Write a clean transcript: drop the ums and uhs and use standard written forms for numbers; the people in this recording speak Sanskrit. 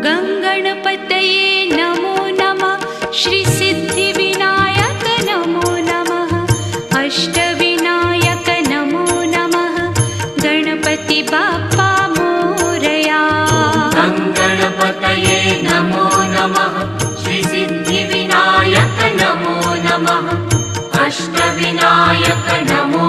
गङ्गणपतये नमो नमः। श्रीसिद्धिविनायक नमो नमः। अष्टविनायक नमो नमः। गणपति बाप्पा मोरया। गङ्गणपतये नमो नमः। श्रीसिद्धिविनायक नमो नमः। अष्टविनायक नमो